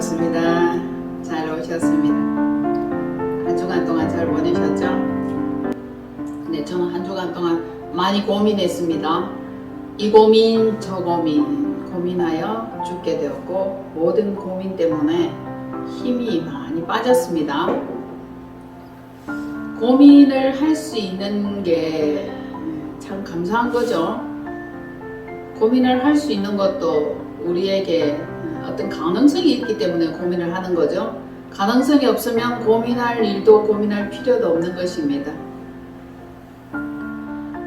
반갑습니다. 잘 오셨습니다. 한 주간 동안 잘 보내셨죠? 네, 저는 한 주간 동안 많이 고민했습니다. 이 고민 저 고민하여 죽게 되었고 모든 고민 때문에 힘이 많이 빠졌습니다. 고민을 할 수 있는 게 참 감사한 거죠. 고민을 할 수 있는 것도 우리에게 어떤 가능성이 있기 때문에 고민을 하는 거죠. 가능성이 없으면 고민할 일도 고민할 필요도 없는 것입니다.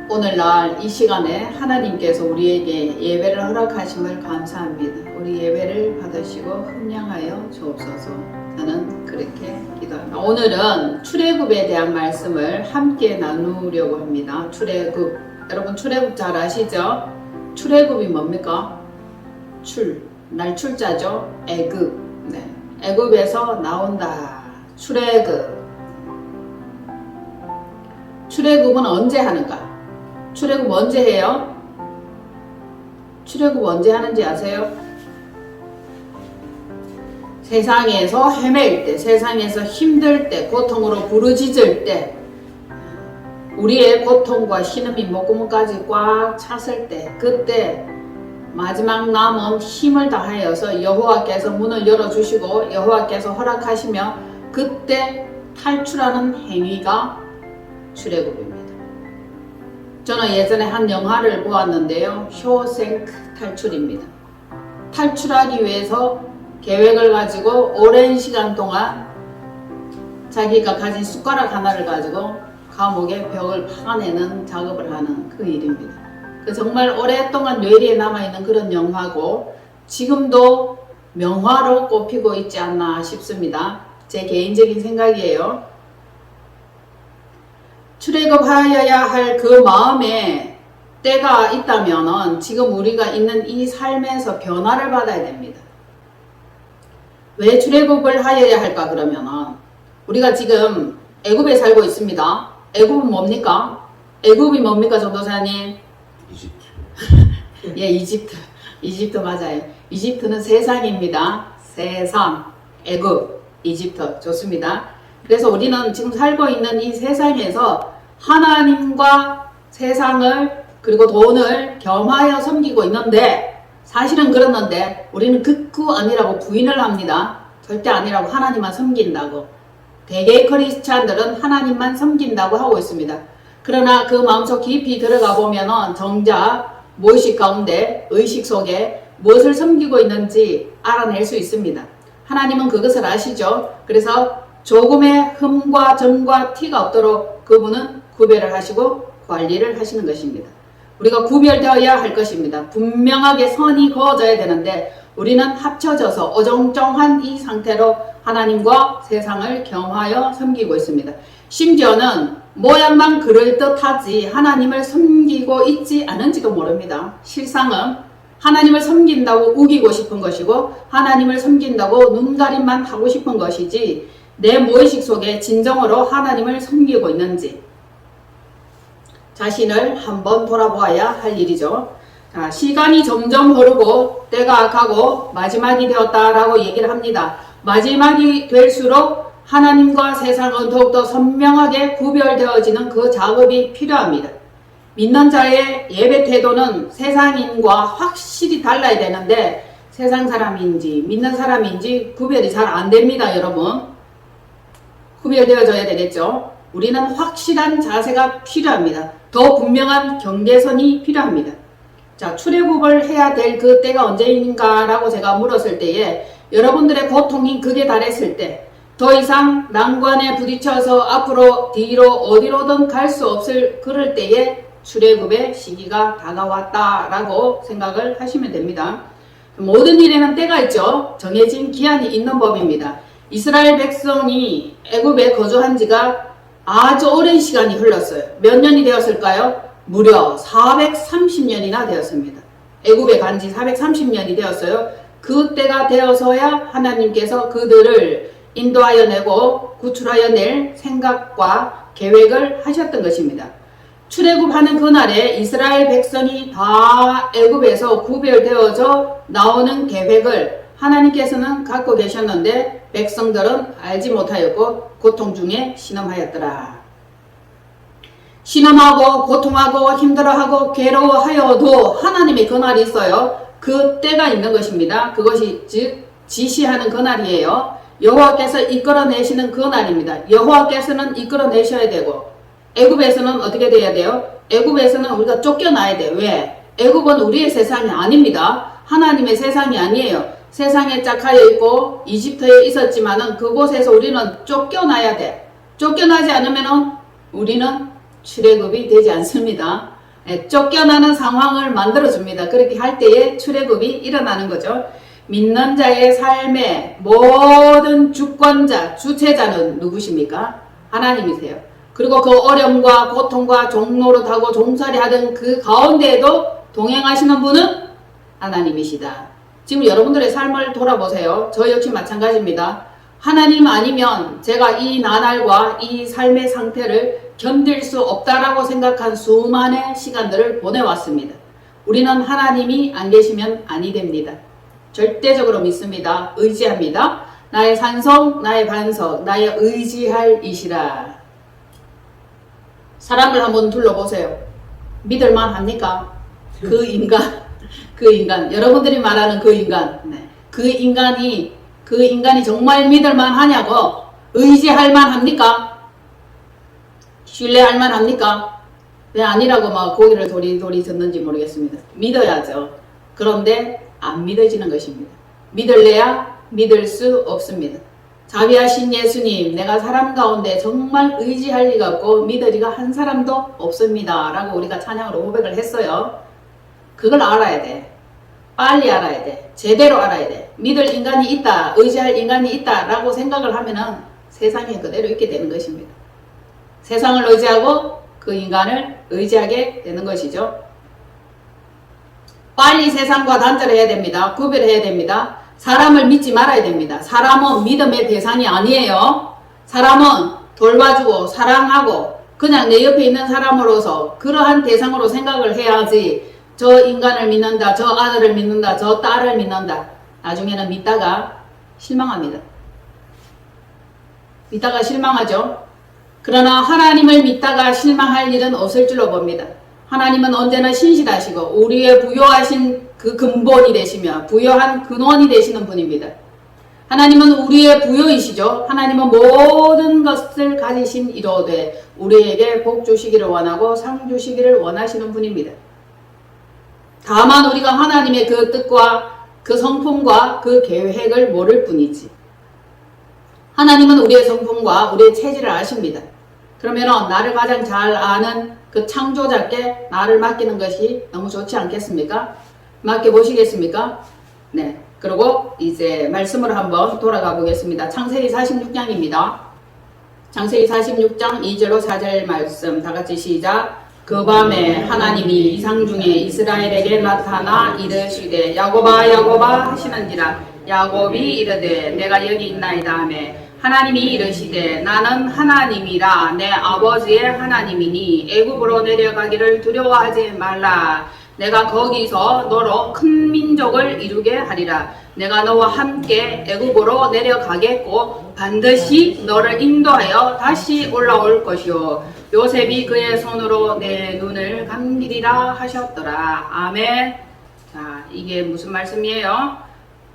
오늘날 이 시간에 하나님께서 우리에게 예배를 허락하심을 감사합니다. 우리 예배를 받으시고 흠양하여 주옵소서. 저는 그렇게 기도합니다. 오늘은 출애굽에 대한 말씀을 함께 나누려고 합니다. 출애굽, 여러분 출애굽 잘 아시죠? 출애굽이 뭡니까? 날 출자죠. 애굽. 네. 애굽에서 나온다. 출애굽은 언제 하는가? 출애굽 언제 해요? 출애굽 언제 하는지 아세요? 세상에서 헤맬 때, 세상에서 힘들 때, 고통으로 부르짖을 때, 우리의 고통과 신음이 목구멍까지 꽉 찼을 때, 그때 마지막 남은 힘을 다하여서 여호와께서 문을 열어주시고 여호와께서 허락하시며 그때 탈출하는 행위가 출애굽입니다. 저는 예전에 한 영화를 보았는데요. 쇼생크 탈출입니다. 탈출하기 위해서 계획을 가지고 오랜 시간 동안 자기가 가진 숟가락 하나를 가지고 감옥의 벽을 파내는 작업을 하는 그 일입니다. 정말 오랫동안 뇌리에 남아있는 그런 영화고 지금도 명화로 꼽히고 있지 않나 싶습니다. 제 개인적인 생각이에요. 출애굽하여야 할 그 마음에 때가 있다면 지금 우리가 있는 이 삶에서 변화를 받아야 됩니다. 왜 출애굽을 하여야 할까 그러면 우리가 지금 애굽에 살고 있습니다. 애굽은 뭡니까? 애굽이 뭡니까 전도사님? 이집트. 예, 이집트 맞아요. 이집트는 세상입니다. 세상, 애굽, 이집트 좋습니다. 그래서 우리는 지금 살고 있는 이 세상에서 하나님과 세상을 그리고 돈을 겸하여 섬기고 있는데 사실은 그렇는데 우리는 극구 아니라고 부인을 합니다. 절대 아니라고 하나님만 섬긴다고. 대개의 크리스찬들은 하나님만 섬긴다고 하고 있습니다. 그러나 그 마음속 깊이 들어가 보면은 정작 무의식 가운데 의식 속에 무엇을 섬기고 있는지 알아낼 수 있습니다. 하나님은 그것을 아시죠. 그래서 조금의 흠과 점과 티가 없도록 그분은 구별을 하시고 관리를 하시는 것입니다. 우리가 구별되어야 할 것입니다. 분명하게 선이 그어져야 되는데 우리는 합쳐져서 어정쩡한 이 상태로 하나님과 세상을 겸하여 섬기고 있습니다. 심지어는 모양만 그럴듯하지 하나님을 섬기고 있지 않은지도 모릅니다. 실상은 하나님을 섬긴다고 우기고 싶은 것이고 하나님을 섬긴다고 눈가림만 하고 싶은 것이지 내 무의식 속에 진정으로 하나님을 섬기고 있는지 자신을 한번 돌아보아야 할 일이죠. 자, 시간이 점점 흐르고 때가 가고 마지막이 되었다라고 얘기를 합니다. 마지막이 될수록 하나님과 세상은 더욱더 선명하게 구별되어지는 그 작업이 필요합니다. 믿는 자의 예배 태도는 세상인과 확실히 달라야 되는데 세상 사람인지 믿는 사람인지 구별이 잘 안 됩니다. 여러분 구별되어져야 되겠죠. 우리는 확실한 자세가 필요합니다. 더 분명한 경계선이 필요합니다. 자, 출애굽을 해야 될 그 때가 언제인가 라고 제가 물었을 때에 여러분들의 고통이 극에 달했을 때 더 이상 난관에 부딪혀서 앞으로 뒤로 어디로든 갈 수 없을 그럴 때에 출애굽의 시기가 다가왔다라고 생각을 하시면 됩니다. 모든 일에는 때가 있죠. 정해진 기한이 있는 법입니다. 이스라엘 백성이 애굽에 거주한 지가 아주 오랜 시간이 흘렀어요. 몇 년이 되었을까요? 무려 430년이나 되었습니다. 애굽에 간 지 430년이 되었어요. 그때가 되어서야 하나님께서 그들을 인도하여 내고 구출하여 낼 생각과 계획을 하셨던 것입니다. 출애굽하는 그날에 이스라엘 백성이 다 애굽에서 구별되어져 나오는 계획을 하나님께서는 갖고 계셨는데 백성들은 알지 못하였고 고통 중에 신음하였더라. 신음하고 고통하고 힘들어하고 괴로워하여도 하나님의 그날이 있어요. 그 때가 있는 것입니다. 그것이 즉 지시하는 그날이에요. 여호와께서 이끌어내시는 그날입니다. 여호와께서는 이끌어내셔야 되고 애굽에서는 어떻게 돼야 돼요? 애굽에서는 우리가 쫓겨나야 돼요. 왜? 애굽은 우리의 세상이 아닙니다. 하나님의 세상이 아니에요. 세상에 짝하여 있고 이집트에 있었지만은 그곳에서 우리는 쫓겨나야 돼. 쫓겨나지 않으면은 우리는 출애굽이 되지 않습니다. 쫓겨나는 상황을 만들어줍니다. 그렇게 할 때에 출애굽이 일어나는 거죠. 믿는 자의 삶의 모든 주권자, 주체자는 누구십니까? 하나님이세요. 그리고 그 어려움과 고통과 종노릇하고 종살이하던 그 가운데에도 동행하시는 분은 하나님이시다. 지금 여러분들의 삶을 돌아보세요. 저 역시 마찬가지입니다. 하나님 아니면 제가 이 나날과 이 삶의 상태를 견딜 수 없다라고 생각한 수많은 시간들을 보내왔습니다. 우리는 하나님이 안 계시면 아니 됩니다. 절대적으로 믿습니다. 의지합니다. 나의 산성, 나의 반석, 나의 의지할 이시라. 사람을 한번 둘러보세요. 믿을만 합니까? 그 인간, 여러분들이 말하는 그 인간, 그 인간이 정말 믿을만 하냐고, 의지할만 합니까? 신뢰할만 합니까? 왜 아니라고 막 고개를 도리도리 젓는지 모르겠습니다. 믿어야죠. 그런데 안 믿어지는 것입니다. 믿을래야 믿을 수 없습니다. 자비하신 예수님, 내가 사람 가운데 정말 의지할 리가 없고 믿을 리가 한 사람도 없습니다. 라고 우리가 찬양으로 고백을 했어요. 그걸 알아야 돼. 빨리 알아야 돼. 제대로 알아야 돼. 믿을 인간이 있다, 의지할 인간이 있다 라고 생각을 하면은 세상에 그대로 있게 되는 것입니다. 세상을 의지하고 그 인간을 의지하게 되는 것이죠. 빨리 세상과 단절해야 됩니다. 구별해야 됩니다. 사람을 믿지 말아야 됩니다. 사람은 믿음의 대상이 아니에요. 사람은 돌봐주고 사랑하고 그냥 내 옆에 있는 사람으로서 그러한 대상으로 생각을 해야지 저 인간을 믿는다, 저 아들을 믿는다, 저 딸을 믿는다. 나중에는 믿다가 실망합니다. 믿다가 실망하죠. 그러나 하나님을 믿다가 실망할 일은 없을 줄로 봅니다. 하나님은 언제나 신실하시고 우리의 부요하신 그 근본이 되시며 부요한 근원이 되시는 분입니다. 하나님은 우리의 부요이시죠. 하나님은 모든 것을 가지신 이로되 우리에게 복 주시기를 원하고 상 주시기를 원하시는 분입니다. 다만 우리가 하나님의 그 뜻과 그 성품과 그 계획을 모를 뿐이지. 하나님은 우리의 성품과 우리의 체질을 아십니다. 그러면 나를 가장 잘 아는 그 창조자께 나를 맡기는 것이 너무 좋지 않겠습니까? 맡겨보시겠습니까? 네. 그리고 이제 말씀으로 한번 돌아가 보겠습니다. 창세기 46장입니다. 창세기 46장 2절로 4절 말씀 다 같이 시작. 그 밤에 하나님이 이상 중에 이스라엘에게 나타나 이르시되 야곱아 야곱아 하시는지라 야곱이 이르되 내가 여기 있나이다 하매 하나님이 이르시되 나는 하나님이라 내 아버지의 하나님이니 애굽으로 내려가기를 두려워하지 말라. 내가 거기서 너로 큰 민족을 이루게 하리라. 내가 너와 함께 애굽으로 내려가겠고 반드시 너를 인도하여 다시 올라올 것이요 요셉이 그의 손으로 내 눈을 감기리라 하셨더라. 아멘. 자, 이게 무슨 말씀이에요?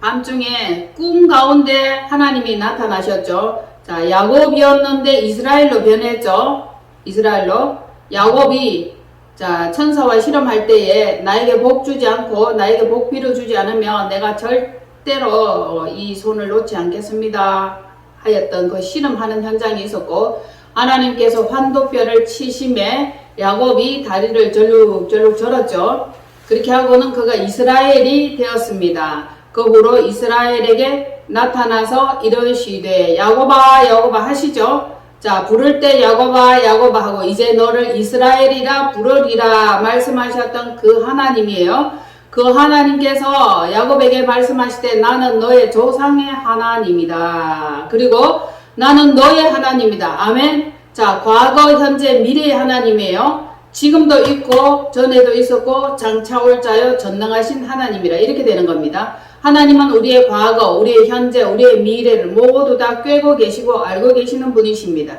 밤중에 꿈 가운데 하나님이 나타나셨죠. 자, 야곱이었는데 이스라엘로 변했죠. 이스라엘로. 야곱이 자, 천사와 실험할 때에 나에게 복 주지 않고 나에게 복 빌어주지 않으면 내가 절대로 이 손을 놓지 않겠습니다 하였던 그 실험하는 현장이 있었고 하나님께서 환도뼈를 치심에 야곱이 다리를 절룩절룩 절었죠. 그렇게 하고는 그가 이스라엘이 되었습니다. 그 후로 이스라엘에게 나타나서 이르시되 야곱아 야곱아 하시죠. 자, 부를 때 야곱아 야곱아 하고 이제 너를 이스라엘이라 부르리라 말씀하셨던 그 하나님이에요. 그 하나님께서 야곱에게 말씀하실 때 나는 너의 조상의 하나님이다. 그리고 나는 너의 하나님이다. 아멘. 자, 과거 현재 미래의 하나님이에요. 지금도 있고 전에도 있었고 장차 올 자여 전능하신 하나님이라 이렇게 되는 겁니다. 하나님은 우리의 과거, 우리의 현재, 우리의 미래를 모두 다 꿰고 계시고 알고 계시는 분이십니다.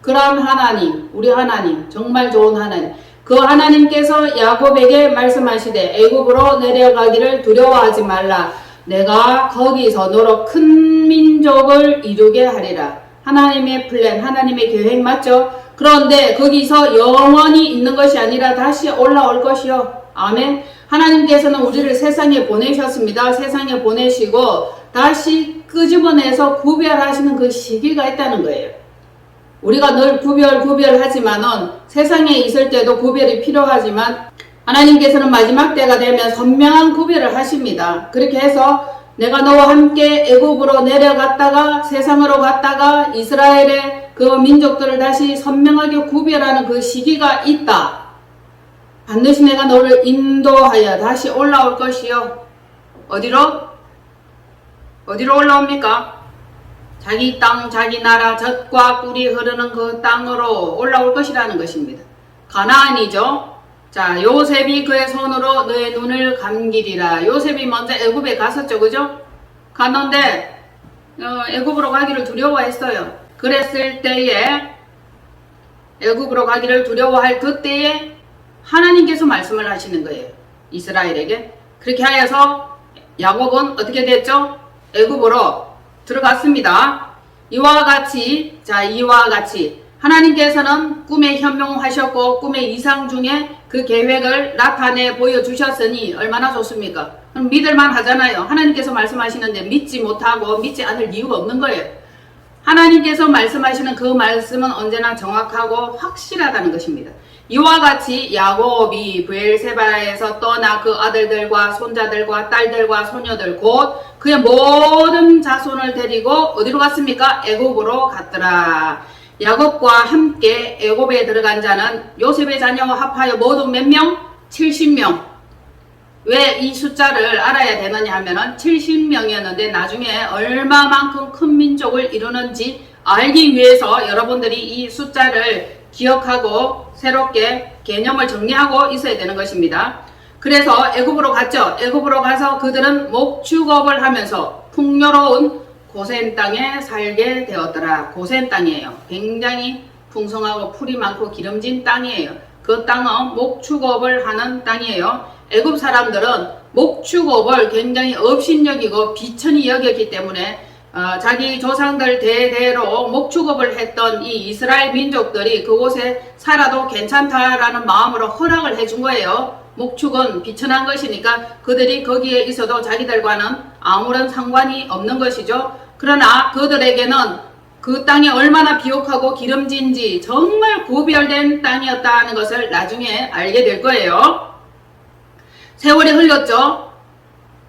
그러한 하나님, 우리 하나님, 정말 좋은 하나님, 그 하나님께서 야곱에게 말씀하시되 애굽으로 내려가기를 두려워하지 말라. 내가 거기서 너로 큰 민족을 이루게 하리라. 하나님의 플랜, 하나님의 계획 맞죠? 그런데 거기서 영원히 있는 것이 아니라 다시 올라올 것이요. 아멘. 하나님께서는 우리를 세상에 보내셨습니다. 세상에 보내시고 다시 끄집어내서 구별하시는 그 시기가 있다는 거예요. 우리가 늘 구별하지만은 세상에 있을 때도 구별이 필요하지만 하나님께서는 마지막 때가 되면 선명한 구별을 하십니다. 그렇게 해서 내가 너와 함께 애굽으로 내려갔다가 세상으로 갔다가 이스라엘의 그 민족들을 다시 선명하게 구별하는 그 시기가 있다. 반드시 내가 너를 인도하여 다시 올라올 것이요. 어디로 올라옵니까? 자기 땅, 자기 나라, 젖과 꿀이 흐르는 그 땅으로 올라올 것이라는 것입니다. 가나안이죠. 자, 요셉이 그의 손으로 너의 눈을 감기리라. 요셉이 먼저 애굽에 갔었죠, 그죠? 갔는데 애굽으로 가기를 두려워했어요. 그랬을 때에 애굽으로 가기를 두려워할 그때에 하나님께서 말씀을 하시는 거예요. 이스라엘에게. 그렇게 하여서 야곱은 어떻게 됐죠? 애굽으로 들어갔습니다. 이와 같이 하나님께서는 꿈에 현명하셨고 꿈의 이상 중에 그 계획을 나타내 보여주셨으니 얼마나 좋습니까? 그럼 믿을만 하잖아요. 하나님께서 말씀하시는데 믿지 못하고 믿지 않을 이유가 없는 거예요. 하나님께서 말씀하시는 그 말씀은 언제나 정확하고 확실하다는 것입니다. 이와 같이 야곱이 브엘세바에서 떠나 그 아들들과 손자들과 딸들과 소녀들 곧 그의 모든 자손을 데리고 어디로 갔습니까? 애굽으로 갔더라. 야곱과 함께 애굽에 들어간 자는 요셉의 자녀와 합하여 모두 몇 명? 70명. 왜 이 숫자를 알아야 되느냐 하면은 70명이었는데 나중에 얼마만큼 큰 민족을 이루는지 알기 위해서 여러분들이 이 숫자를 기억하고 새롭게 개념을 정리하고 있어야 되는 것입니다. 그래서 애굽으로 갔죠. 애굽으로 가서 그들은 목축업을 하면서 풍요로운 고센 땅에 살게 되었더라. 고센 땅이에요. 굉장히 풍성하고 풀이 많고 기름진 땅이에요. 그 땅은 목축업을 하는 땅이에요. 애굽 사람들은 목축업을 굉장히 업신여기고 비천히 여겼기 때문에 자기 조상들 대대로 목축업을 했던 이 이스라엘 민족들이 그곳에 살아도 괜찮다라는 마음으로 허락을 해준 거예요. 목축은 비천한 것이니까 그들이 거기에 있어도 자기들과는 아무런 상관이 없는 것이죠. 그러나 그들에게는 그 땅이 얼마나 비옥하고 기름진지 정말 구별된 땅이었다는 것을 나중에 알게 될 거예요. 세월이 흘렀죠.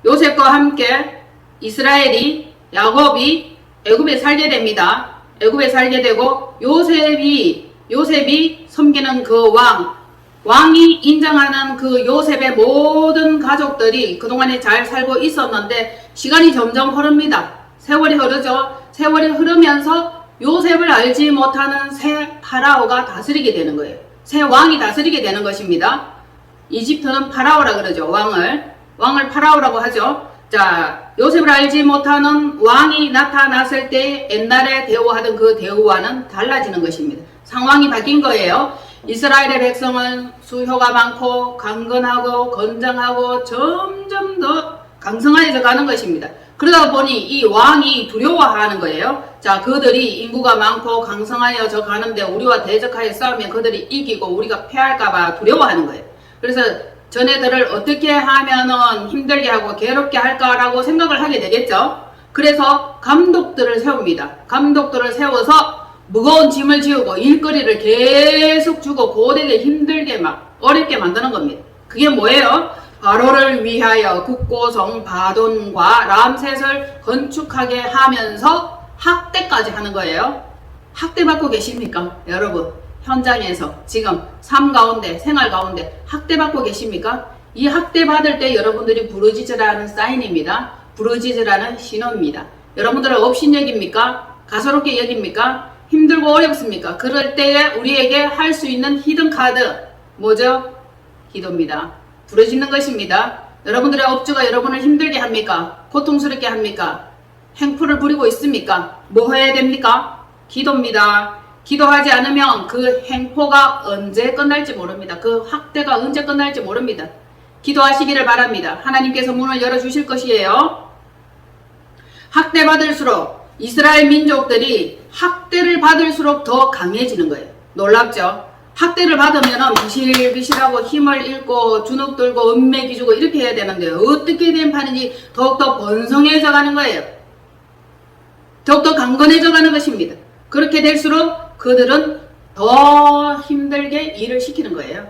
요셉과 함께 이스라엘이 야곱이 애굽에 살게 됩니다. 애굽에 살게 되고 요셉이 섬기는 그 왕이 인정하는 그 요셉의 모든 가족들이 그동안에 잘 살고 있었는데 시간이 점점 흐릅니다. 세월이 흐르죠. 세월이 흐르면서 요셉을 알지 못하는 새 파라오가 다스리게 되는 거예요. 새 왕이 다스리게 되는 것입니다. 이집트는 파라오라 그러죠. 왕을 파라오라고 하죠. 자, 요셉을 알지 못하는 왕이 나타났을 때 옛날에 대우하던 그 대우와는 달라지는 것입니다. 상황이 바뀐 거예요. 이스라엘의 백성은 수효가 많고 강건하고 건장하고 점점 더 강성해져 가는 것입니다. 그러다 보니 이 왕이 두려워하는 거예요. 자, 그들이 인구가 많고 강성하여져 가는데 우리와 대적하여 싸우면 그들이 이기고 우리가 패할까봐 두려워하는 거예요. 그래서 전애들을 어떻게 하면은 힘들게 하고 괴롭게 할까라고 생각을 하게 되겠죠. 그래서 감독들을 세웁니다. 감독들을 세워서 무거운 짐을 지우고 일거리를 계속 주고 고되게 힘들게 막 어렵게 만드는 겁니다. 그게 뭐예요? 바로를 위하여 국고성 바돈과 람셋을 건축하게 하면서 학대까지 하는 거예요. 학대받고 계십니까? 여러분 현장에서 지금 삶 가운데 생활 가운데 학대받고 계십니까? 이 학대받을 때 여러분들이 부르짖으라는 사인입니다. 부르짖으라는 신호입니다. 여러분들은 업신여깁니까? 가소롭게 여깁니까? 힘들고 어렵습니까? 그럴 때에 우리에게 할 수 있는 히든 카드 뭐죠? 기도입니다. 부르짖는 것입니다. 여러분들의 업주가 여러분을 힘들게 합니까? 고통스럽게 합니까? 행포를 부리고 있습니까? 뭐 해야 됩니까? 기도입니다. 기도하지 않으면 그 행포가 언제 끝날지 모릅니다. 그 학대가 언제 끝날지 모릅니다. 기도하시기를 바랍니다. 하나님께서 문을 열어주실 것이에요. 학대받을수록 이스라엘 민족들이 학대를 받을수록 더 강해지는 거예요. 놀랍죠? 학대를 받으면 비실비실하고 힘을 잃고 주눅 들고 은맥이 주고 이렇게 해야 되는데요. 어떻게 된 판인지 더욱더 번성해져 가는 거예요. 더욱더 강건해져 가는 것입니다. 그렇게 될수록 그들은 더 힘들게 일을 시키는 거예요.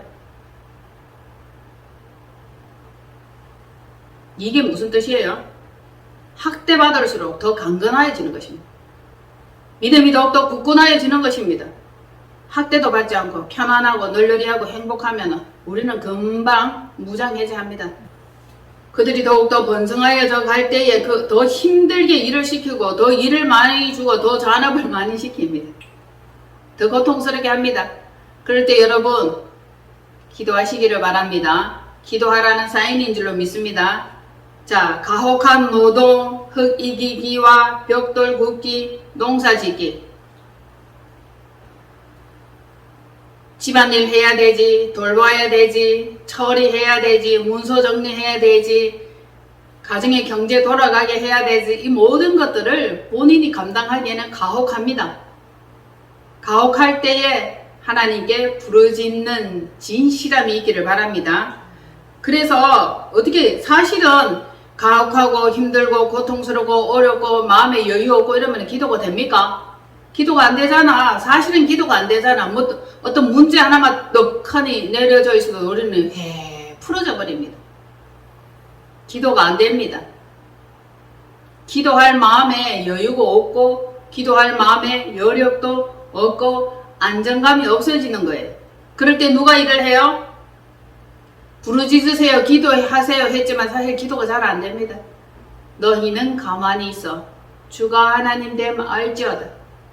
이게 무슨 뜻이에요? 학대받을수록 더 강건해지는 것입니다. 믿음이 더욱더 굳건해지는 것입니다. 학대도 받지 않고 편안하고 널널히하고 행복하면 우리는 금방 무장해제합니다. 그들이 더욱더 번성하여져 갈 때에 더 힘들게 일을 시키고 더 일을 많이 주고 더 잔업을 많이 시킵니다. 더 고통스럽게 합니다. 그럴 때 여러분 기도하시기를 바랍니다. 기도하라는 사인인 줄로 믿습니다. 자, 가혹한 노동, 흙 이기기와 벽돌 굽기, 농사짓기. 집안일 해야 되지, 돌봐야 되지, 처리해야 되지, 문서 정리해야 되지, 가정의 경제 돌아가게 해야 되지. 이 모든 것들을 본인이 감당하기에는 가혹합니다. 가혹할 때에 하나님께 부르짖는 진실함이 있기를 바랍니다. 그래서 어떻게 사실은 가혹하고 힘들고 고통스럽고 어렵고 마음에 여유 없고 이러면 기도가 됩니까? 기도가 안 되잖아. 사실은 기도가 안 되잖아. 뭐 어떤 문제 하나만 떡하니 내려져 있어도 우리는 풀어져 버립니다. 기도가 안 됩니다. 기도할 마음에 여유가 없고 기도할 마음에 여력도 없고 안정감이 없어지는 거예요. 그럴 때 누가 일을 해요? 부르짖으세요, 기도하세요 했지만 사실 기도가 잘 안 됩니다. 너희는 가만히 있어. 주가 하나님 됨 알지어다.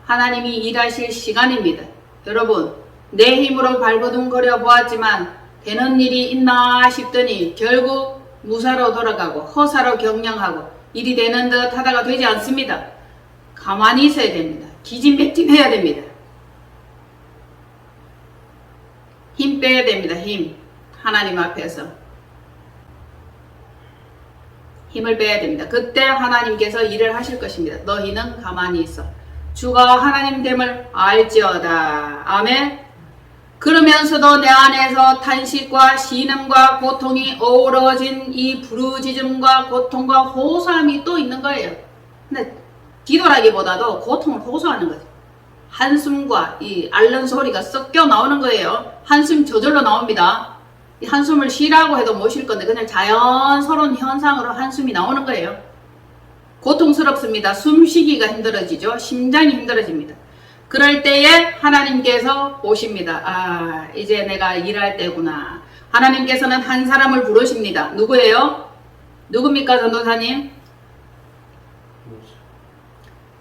하나님이 일하실 시간입니다. 여러분, 내 힘으로 발버둥거려 보았지만 되는 일이 있나 싶더니 결국 무사로 돌아가고 허사로 경영하고 일이 되는 듯 하다가 되지 않습니다. 가만히 있어야 됩니다. 기진맥진해야 됩니다. 힘 빼야 됩니다. 힘. 하나님 앞에서 힘을 빼야 됩니다. 그때 하나님께서 일을 하실 것입니다. 너희는 가만히 있어. 주가 하나님 됨을 알지어다. 아멘. 그러면서도 내 안에서 탄식과 신음과 고통이 어우러진 이 부르짖음과 고통과 호소함이 또 있는 거예요. 근데 기도라기보다도 고통을 호소하는 거죠. 한숨과 이 앓는 소리가 섞여 나오는 거예요. 한숨 저절로 나옵니다. 이 한숨을 쉬라고 해도 못 쉴 건데 그냥 자연스러운 현상으로 한숨이 나오는 거예요. 고통스럽습니다. 숨쉬기가 힘들어지죠. 심장이 힘들어집니다. 그럴 때에 하나님께서 오십니다. 아, 이제 내가 일할 때구나. 하나님께서는 한 사람을 부르십니다. 누구예요? 누굽니까, 전도사님?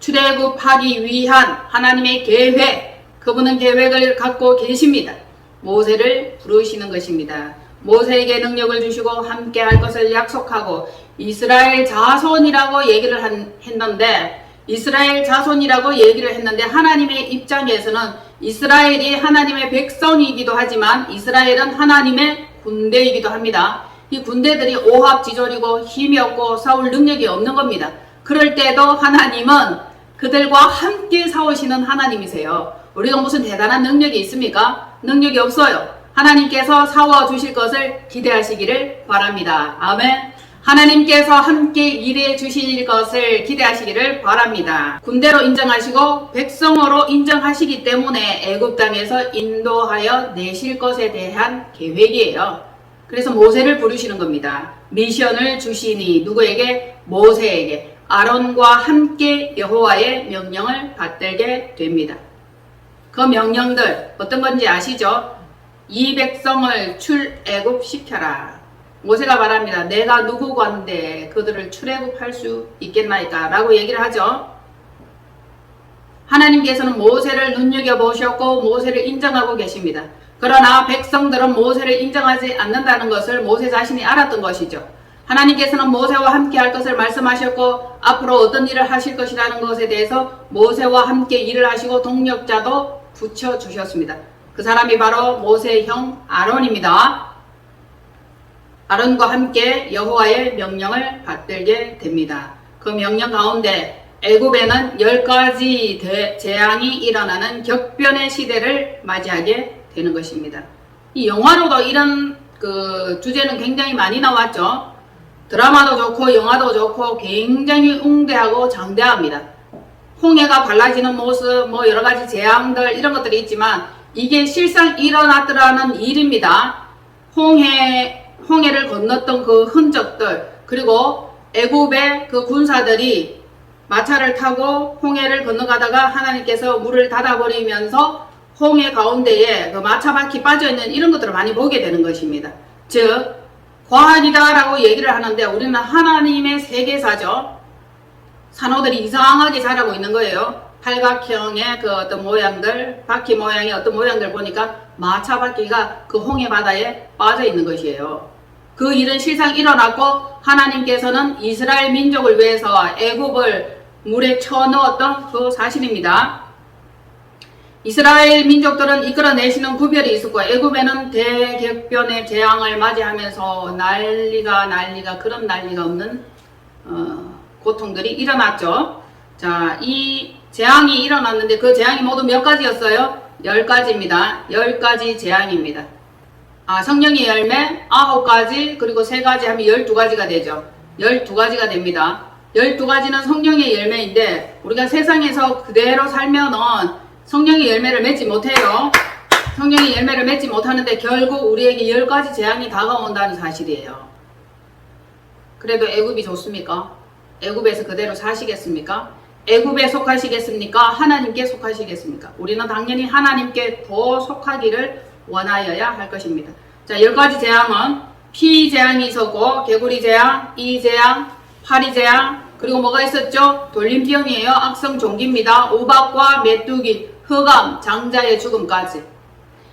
출애굽하기 위한 하나님의 계획, 그분은 계획을 갖고 계십니다. 모세를 부르시는 것입니다. 모세에게 능력을 주시고 함께 할 것을 약속하고 이스라엘 자손이라고 얘기를 했는데 이스라엘 자손이라고 얘기를 했는데 하나님의 입장에서는 이스라엘이 하나님의 백성이기도 하지만 이스라엘은 하나님의 군대이기도 합니다. 이 군대들이 오합지졸이고 힘이 없고 싸울 능력이 없는 겁니다. 그럴 때도 하나님은 그들과 함께 싸우시는 하나님이세요. 우리가 무슨 대단한 능력이 있습니까? 능력이 없어요. 하나님께서 싸워주실 것을 기대하시기를 바랍니다. 아멘. 하나님께서 함께 일해 주실 것을 기대하시기를 바랍니다. 군대로 인정하시고 백성으로 인정하시기 때문에 애굽 땅에서 인도하여 내실 것에 대한 계획이에요. 그래서 모세를 부르시는 겁니다. 미션을 주시니 누구에게? 모세에게. 아론과 함께 여호와의 명령을 받들게 됩니다. 그 명령들 어떤 건지 아시죠? 이 백성을 출애굽시켜라. 모세가 말합니다. 내가 누구건데 그들을 출애굽할 수 있겠나이까? 라고 얘기를 하죠. 하나님께서는 모세를 눈여겨보셨고 모세를 인정하고 계십니다. 그러나 백성들은 모세를 인정하지 않는다는 것을 모세 자신이 알았던 것이죠. 하나님께서는 모세와 함께 할 것을 말씀하셨고 앞으로 어떤 일을 하실 것이라는 것에 대해서 모세와 함께 일을 하시고 동력자도 붙여주셨습니다. 그 사람이 바로 모세의 형 아론입니다. 아론과 함께 여호와의 명령을 받들게 됩니다. 그 명령 가운데 애굽에는 10가지 재앙이 일어나는 격변의 시대를 맞이하게 되는 것입니다. 이 영화로도 이런 그 주제는 굉장히 많이 나왔죠. 드라마도 좋고 영화도 좋고 굉장히 웅대하고 장대합니다. 홍해가 갈라지는 모습, 뭐 여러가지 재앙들 이런 것들이 있지만 이게 실상 일어났더라는 일입니다. 홍해를 건넜던 그 흔적들, 그리고 애굽의 그 군사들이 마차를 타고 홍해를 건너가다가 하나님께서 물을 닫아버리면서 홍해 가운데에 그 마차 바퀴 빠져있는 이런 것들을 많이 보게 되는 것입니다. 즉 과학이다라고 얘기를 하는데 우리는 하나님의 세계사죠. 산호들이 이상하게 자라고 있는 거예요. 팔각형의 그 어떤 모양들, 바퀴 모양의 어떤 모양들 보니까 마차 바퀴가 그 홍해 바다에 빠져 있는 것이에요. 그 일은 실상 일어났고 하나님께서는 이스라엘 민족을 위해서 애굽을 물에 쳐넣었던 그 사실입니다. 이스라엘 민족들은 이끌어내시는 구별이 있었고 애굽에는 대격변의 재앙을 맞이하면서 그런 난리가 없는 고통들이 일어났죠. 자, 이 재앙이 일어났는데 그 재앙이 모두 몇 가지였어요? 10가지입니다. 10가지 재앙입니다. 성령의 열매 9가지 그리고 3가지 하면 12가지가 되죠. 12가지가 됩니다. 12가지는 성령의 열매인데 우리가 세상에서 그대로 살면은 성령의 열매를 맺지 못해요. 성령의 열매를 맺지 못하는데 결국 우리에게 10가지 재앙이 다가온다는 사실이에요. 그래도 애굽이 좋습니까? 애굽에서 그대로 사시겠습니까? 애굽에 속하시겠습니까? 하나님께 속하시겠습니까? 우리는 당연히 하나님께 더 속하기를 원하여야 할 것입니다. 자, 10가지 재앙은 피 재앙이 있었고 개구리 재앙, 이 재앙, 파리 재앙, 그리고 뭐가 있었죠? 돌림병이에요. 악성 종기입니다. 우박과 메뚜기, 흑암, 장자의 죽음까지.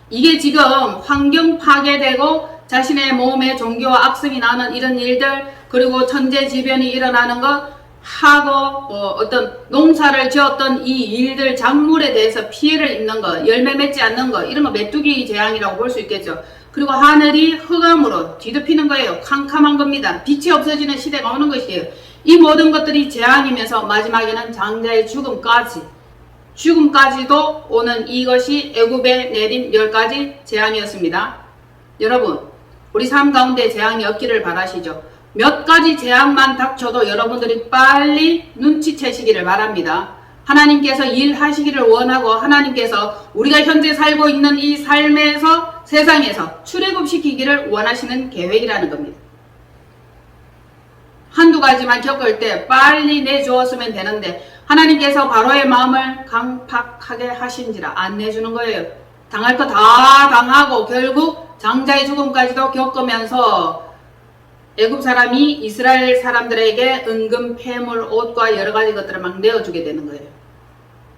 이게 지금 환경 파괴되고 자신의 몸에 종교와 악성이 나는 이런 일들, 그리고 천재지변이 일어나는 것, 하고 어떤 농사를 지었던 이 일들, 작물에 대해서 피해를 입는 것, 열매 맺지 않는 것, 이런 거 메뚜기 재앙이라고 볼 수 있겠죠. 그리고 하늘이 흑암으로 뒤덮이는 거예요. 캄캄한 겁니다. 빛이 없어지는 시대가 오는 것이에요. 이 모든 것들이 재앙이면서 마지막에는 장자의 죽음까지도 오는 이것이 애굽에 내린 10가지 재앙이었습니다. 여러분, 우리 삶 가운데 재앙이 없기를 바라시죠. 몇 가지 재앙만 닥쳐도 여러분들이 빨리 눈치채시기를 바랍니다. 하나님께서 일하시기를 원하고 하나님께서 우리가 현재 살고 있는 이 삶에서 세상에서 출애굽시키기를 원하시는 계획이라는 겁니다. 한두 가지만 겪을 때 빨리 내주었으면 되는데 하나님께서 바로의 마음을 강팍하게 하신지라 안 내주는 거예요. 당할 거 다 당하고 결국 장자의 죽음까지도 겪으면서 애굽 사람이 이스라엘 사람들에게 은금, 폐물, 옷과 여러 가지 것들을 막 내어주게 되는 거예요.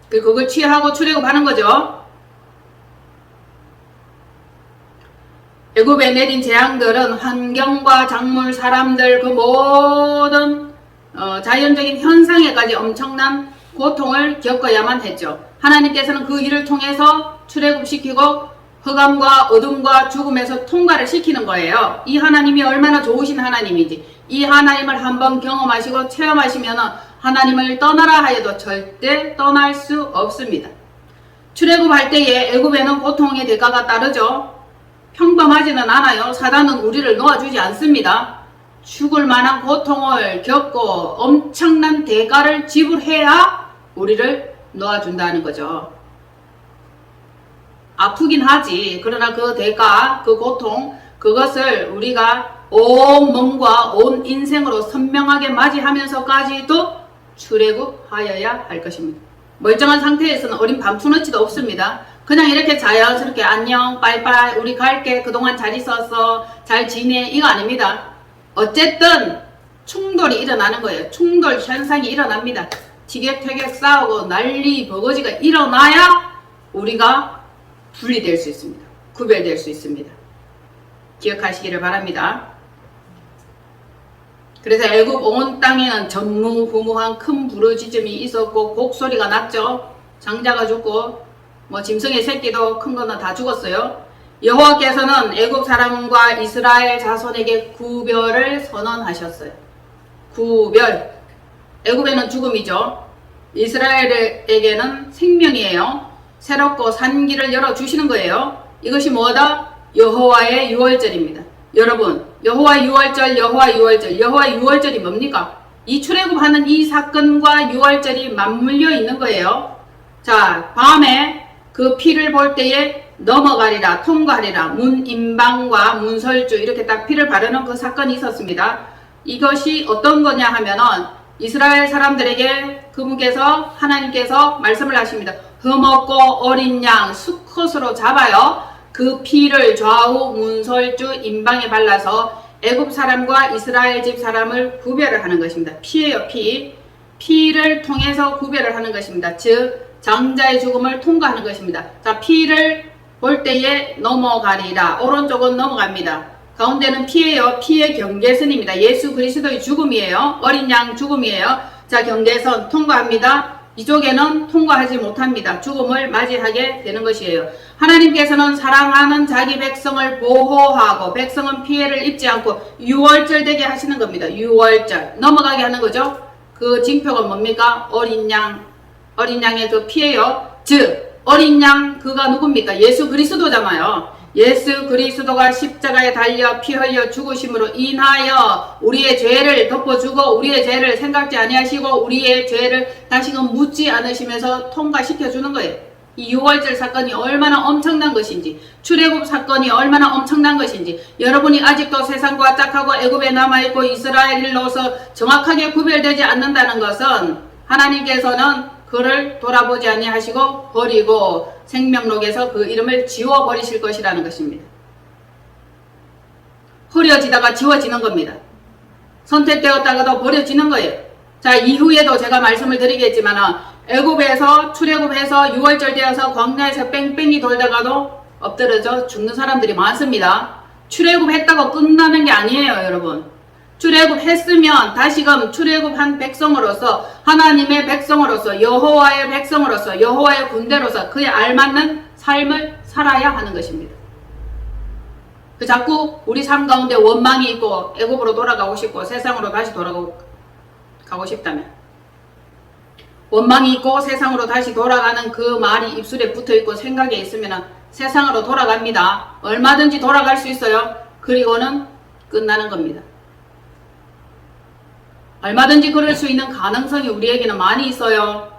그걸 취하고 출애굽하는 거죠. 애굽에 내린 재앙들은 환경과 작물, 사람들, 그 모든 자연적인 현상에까지 엄청난 고통을 겪어야만 했죠. 하나님께서는 그 일을 통해서 출애굽시키고 흑암과 어둠과 죽음에서 통과를 시키는 거예요. 이 하나님이 얼마나 좋으신 하나님인지, 이 하나님을 한번 경험하시고 체험하시면 하나님을 떠나라 하여도 절대 떠날 수 없습니다. 출애굽할 때에 애굽에는 고통의 대가가 따르죠. 평범하지는 않아요. 사단은 우리를 놓아주지 않습니다. 죽을 만한 고통을 겪고 엄청난 대가를 지불해야 우리를 놓아준다는 거죠. 아프긴 하지. 그러나 그 대가, 그 고통, 그것을 우리가 온 몸과 온 인생으로 선명하게 맞이하면서까지도 출애굽하여야 할 것입니다. 멀쩡한 상태에서는 어린 밤투너치도 없습니다. 그냥 이렇게 자연스럽게 안녕, 빠이빠이, 우리 갈게, 그동안 잘 있었어, 잘 지내, 이거 아닙니다. 어쨌든 충돌이 일어나는 거예요. 충돌 현상이 일어납니다. 티격태격 싸우고 난리 버거지가 일어나야 우리가 분리될 수 있습니다. 구별될 수 있습니다. 기억하시기를 바랍니다. 그래서 애굽 온 땅에는 전무후무한 큰 부르짖음이 있었고 곡소리가 났죠. 장자가 죽고 뭐 짐승의 새끼도 큰 거는 다 죽었어요. 여호와께서는 애굽 사람과 이스라엘 자손에게 구별을 선언하셨어요. 구별. 애굽에는 죽음이죠. 이스라엘에게는 생명이에요. 새롭고 산 길을 열어주시는 거예요. 이것이 뭐다? 여호와의 유월절입니다. 여러분, 여호와 유월절, 여호와 유월절, 여호와 유월절이 뭡니까? 이 출애굽하는 이 사건과 유월절이 맞물려 있는 거예요. 자, 밤에 그 피를 볼 때에 넘어가리라, 통과하리라, 문임방과 문설주 이렇게 딱 피를 바르는 그 사건이 있었습니다. 이것이 어떤 거냐 하면은 이스라엘 사람들에게 그분께서 하나님께서 말씀을 하십니다. 흠없고 어린 양 수컷으로 잡아요. 그 피를 좌우 문설주 임방에 발라서 애굽 사람과 이스라엘 집 사람을 구별을 하는 것입니다. 피예요, 피. 피를 통해서 구별을 하는 것입니다. 즉 장자의 죽음을 통과하는 것입니다. 자, 피를 볼 때에 넘어가리라. 오른쪽은 넘어갑니다. 가운데는 피예요. 피의 경계선입니다. 예수 그리스도의 죽음이에요. 어린 양 죽음이에요. 자, 경계선 통과합니다. 이쪽에는 통과하지 못합니다. 죽음을 맞이하게 되는 것이에요. 하나님께서는 사랑하는 자기 백성을 보호하고 백성은 피해를 입지 않고 유월절 되게 하시는 겁니다. 유월절 넘어가게 하는 거죠. 그 징표가 뭡니까? 어린 양의 그 피예요. 즉 어린 양 그가 누굽니까? 예수 그리스도잖아요. 예수 그리스도가 십자가에 달려 피 흘려 죽으심으로 인하여 우리의 죄를 덮어주고 우리의 죄를 생각지 아니하시고 우리의 죄를 다시금 묻지 않으시면서 통과시켜 주는 거예요. 이 유월절 사건이 얼마나 엄청난 것인지, 출애굽 사건이 얼마나 엄청난 것인지, 여러분이 아직도 세상과 짝하고 애굽에 남아있고 이스라엘로서 정확하게 구별되지 않는다는 것은 하나님께서는 그를 돌아보지 아니하시고 버리고 생명록에서 그 이름을 지워버리실 것이라는 것입니다. 흐려지다가 지워지는 겁니다. 선택되었다가도 버려지는 거예요. 자, 이후에도 제가 말씀을 드리겠지만 애굽에서 출애굽해서 유월절 되어서 광야에서 뺑뺑이 돌다가도 엎드려져 죽는 사람들이 많습니다. 출애굽했다고 끝나는 게 아니에요, 여러분. 출애굽했으면 다시금 출애굽한 백성으로서 하나님의 백성으로서 여호와의 백성으로서 여호와의 군대로서 그에 알맞는 삶을 살아야 하는 것입니다. 그 자꾸 우리 삶 가운데 원망이 있고 애굽으로 돌아가고 싶고 세상으로 다시 돌아가고 싶다면 원망이 있고 세상으로 다시 돌아가는 그 말이 입술에 붙어있고 생각에 있으면 세상으로 돌아갑니다. 얼마든지 돌아갈 수 있어요. 그리고는 끝나는 겁니다. 얼마든지 그럴 수 있는 가능성이 우리에게는 많이 있어요.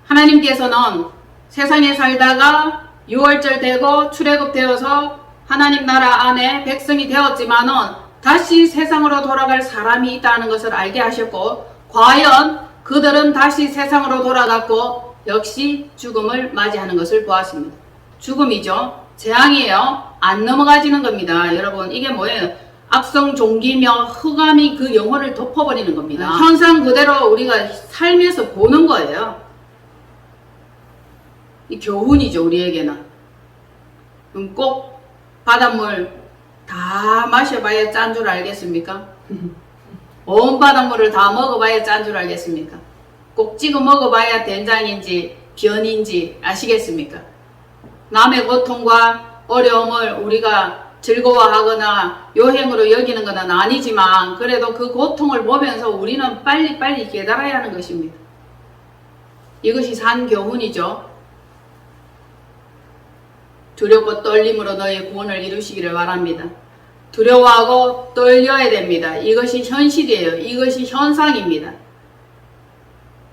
하나님께서는 세상에 살다가 유월절 되고 출애굽되어서 하나님 나라 안에 백성이 되었지만은 다시 세상으로 돌아갈 사람이 있다는 것을 알게 하셨고 과연 그들은 다시 세상으로 돌아갔고 역시 죽음을 맞이하는 것을 보았습니다. 죽음이죠. 재앙이에요. 안 넘어가지는 겁니다. 여러분 이게 뭐예요? 악성 종기며 흑암이 그 영혼을 덮어버리는 겁니다. 현상 그대로 우리가 삶에서 보는 거예요. 이 교훈이죠, 우리에게는. 꼭 바닷물 다 마셔봐야 짠 줄 알겠습니까? 온 바닷물을 다 먹어봐야 짠 줄 알겠습니까? 꼭 찍어 먹어봐야 된장인지 변인지 아시겠습니까? 남의 고통과 어려움을 우리가 즐거워하거나 요행으로 여기는 건 아니지만 그래도 그 고통을 보면서 우리는 빨리빨리 깨달아야 하는 것입니다. 이것이 산 교훈이죠. 두렵고 떨림으로 너의 구원을 이루시기를 바랍니다. 두려워하고 떨려야 됩니다. 이것이 현실이에요. 이것이 현상입니다.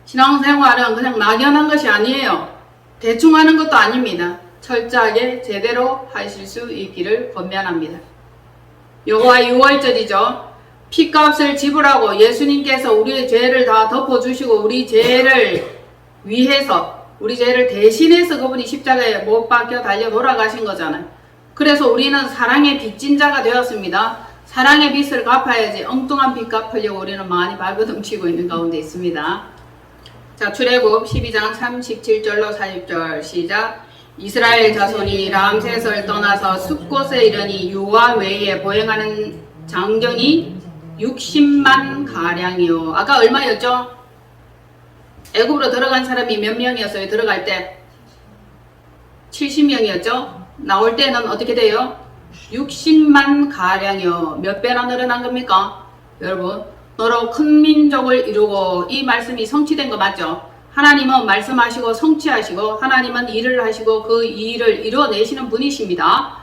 신앙생활은 그냥 막연한 것이 아니에요. 대충 하는 것도 아닙니다. 철저하게 제대로 하실 수 있기를 권면합니다. 여호와 유월절이죠. 피값을 지불하고 예수님께서 우리의 죄를 다 덮어주시고 우리 죄를 위해서 우리 죄를 대신해서 그분이 십자가에 못 박혀 달려 돌아가신 거잖아요. 그래서 우리는 사랑의 빚진 자가 되었습니다. 사랑의 빚을 갚아야지 엉뚱한 빚 갚으려고 우리는 많이 발버둥치고 있는 가운데 있습니다. 자, 출애굽 12장 37절로 40절 시작. 이스라엘 자손이 람셋을 떠나서 숫곳에 이르니 유아 외에 보행하는 장정이 60만 가량이요. 아까 얼마였죠? 애굽으로 들어간 사람이 몇 명이었어요? 들어갈 때 70명이었죠? 나올 때는 어떻게 돼요? 60만 가량이요. 몇 배나 늘어난 겁니까? 여러분, 너로 큰 민족을 이루고, 이 말씀이 성취된 거 맞죠? 하나님은 말씀하시고 성취하시고 하나님은 일을 하시고 그 일을 이뤄내시는 분이십니다.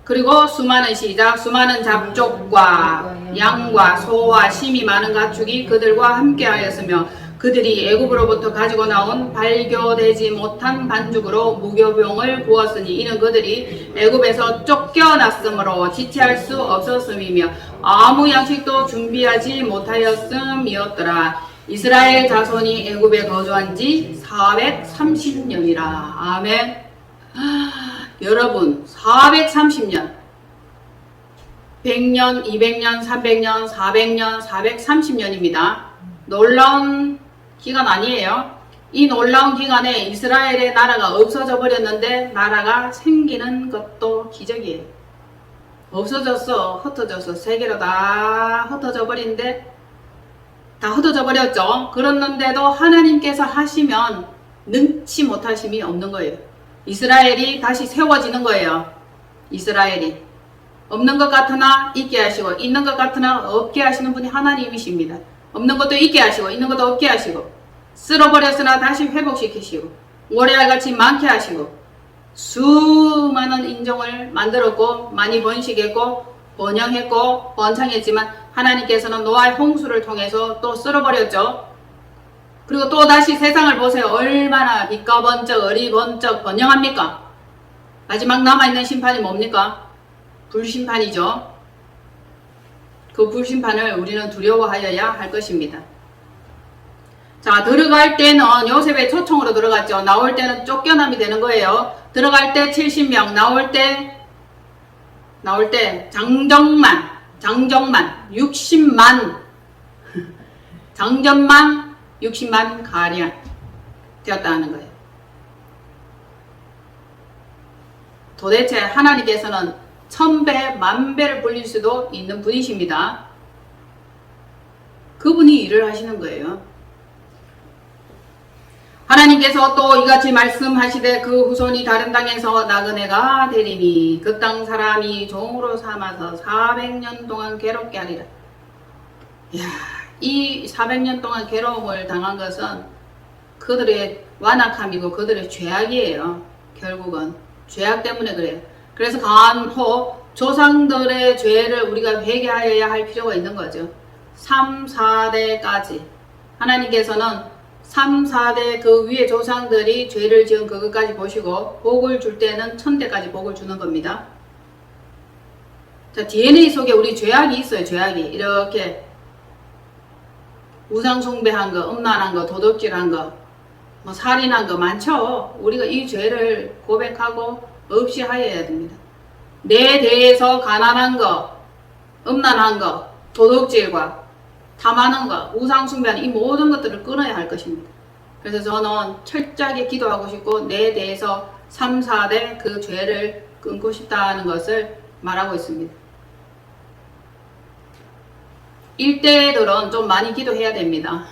그리고 수많은 잡족과 양과 소와 심이 많은 가축이 그들과 함께하였으며 그들이 애굽으로부터 가지고 나온 발교되지 못한 반죽으로 무교병을 부었으니 이는 그들이 애굽에서 쫓겨났으므로 지체할 수 없었음이며 아무 양식도 준비하지 못하였음이었더라. 이스라엘 자손이 애굽에 거주한 지 430년이라. 아멘. 여러분, 430년, 100년, 200년, 300년, 400년, 430년입니다. 놀라운 기간 아니에요. 이 놀라운 기간에 이스라엘의 나라가 없어져 버렸는데 나라가 생기는 것도 기적이에요. 없어졌어, 흩어졌어. 세계로 다 흩어져 버린데 다 흩어져 버렸죠. 그랬는데도 하나님께서 하시면 능치 못하심이 없는 거예요. 이스라엘이 다시 세워지는 거예요. 이스라엘이 없는 것 같으나 있게 하시고 있는 것 같으나 없게 하시는 분이 하나님이십니다. 없는 것도 있게 하시고 있는 것도 없게 하시고 쓸어버렸으나 다시 회복시키시고 모래알같이 많게 하시고 수많은 인종을 만들었고 많이 번식했고 번영했고 번창했지만 하나님께서는 노아의 홍수를 통해서 또 쓸어버렸죠. 그리고 또 다시 세상을 보세요. 얼마나 빛가번쩍 어리번쩍 번영합니까? 마지막 남아있는 심판이 뭡니까? 불심판이죠. 그 불심판을 우리는 두려워하여야 할 것입니다. 자, 들어갈 때는 요셉의 초청으로 들어갔죠. 나올 때는 쫓겨남이 되는 거예요. 들어갈 때 70명, 나올 때 장정만 60만 장전만 60만 가량 되었다는 거예요. 도대체 하나님께서는 1000배, 10,000배를 불릴 수도 있는 분이십니다. 그분이 일을 하시는 거예요. 하나님께서 또 이같이 말씀하시되 그 후손이 다른 땅에서 나그네가 되리니 그 땅 사람이 종으로 삼아서 400년 동안 괴롭게 하리라. 이야, 이 400년 동안 괴로움을 당한 것은 그들의 완악함이고 그들의 죄악이에요. 결국은 죄악 때문에 그래요. 그래서 간호 조상들의 죄를 우리가 회개하여야 할 필요가 있는 거죠. 3, 4대까지 하나님께서는 3, 4대 그 위에 조상들이 죄를 지은 그것까지 보시고 복을 줄 때는 1000대까지 복을 주는 겁니다. 자, DNA 속에 우리 죄악이 있어요. 죄악이 이렇게 우상숭배한 거, 음란한 거, 도둑질한 거, 뭐 살인한 거 많죠. 우리가 이 죄를 고백하고 없이 하여야 됩니다. 내 대에서 가난한 거, 음란한 거, 도둑질과 탐하는 거, 우상숭배하는 이 모든 것들을 끊어야 할 것입니다. 그래서 저는 철저하게 기도하고 싶고 내 대해서 3, 4대 그 죄를 끊고 싶다는 것을 말하고 있습니다. 일대들은 좀 많이 기도해야 됩니다.